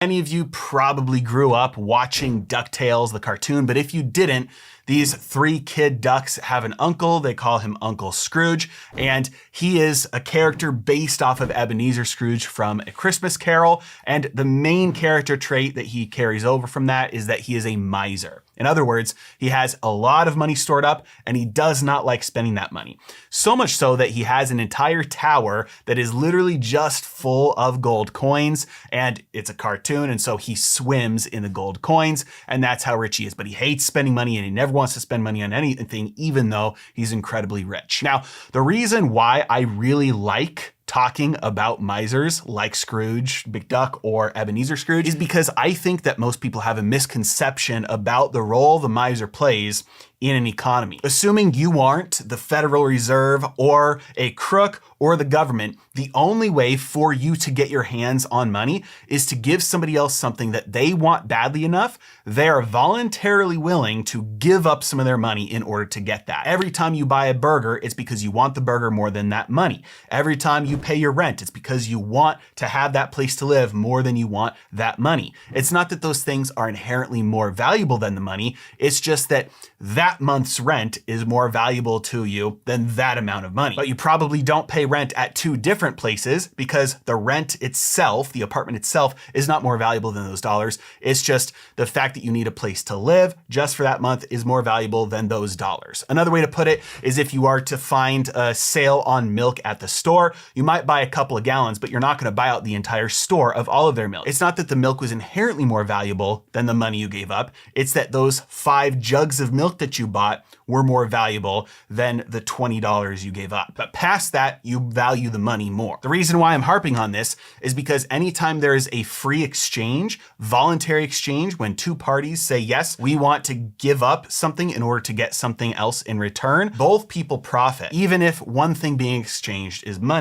Many of you probably grew up watching DuckTales, the cartoon, but if you didn't, these three kid ducks have an uncle. They call him Uncle Scrooge, and he is a character based off of Ebenezer Scrooge from A Christmas Carol. And the main character trait that he carries over from that is that he is a miser. In other words, he has a lot of money stored up and he does not like spending that money. So much so that he has an entire tower that is literally just full of gold coins, and it's a cartoon, and so he swims in the gold coins, and that's how rich he is. But he hates spending money and he never wants to spend money on anything, even though he's incredibly rich. Now, the reason why I really like talking about misers like Scrooge McDuck or Ebenezer Scrooge is because I think that most people have a misconception about the role the miser plays in an economy. Assuming you aren't the Federal Reserve or a crook or the government, the only way for you to get your hands on money is to give somebody else something that they want badly enough. They are voluntarily willing to give up some of their money in order to get that. Every time you buy a burger, it's because you want the burger more than that money. Every time you pay your rent, it's because you want to have that place to live more than you want that money. It's not that those things are inherently more valuable than the money. It's just that that month's rent is more valuable to you than that amount of money. But you probably don't pay rent at two different places because the rent itself, the apartment itself, is not more valuable than those dollars. It's just the fact that you need a place to live just for that month is more valuable than those dollars. Another way to put it is if you are to find a sale on milk at the store, you might buy a couple of gallons, but you're not going to buy out the entire store of all of their milk. It's not that the milk was inherently more valuable than the money you gave up. It's that those 5 jugs of milk that you bought were more valuable than the $20 you gave up. But past that, you value the money more. The reason why I'm harping on this is because anytime there is a free exchange, voluntary exchange, when two parties say, yes, we want to give up something in order to get something else in return, both people profit, even if one thing being exchanged is money.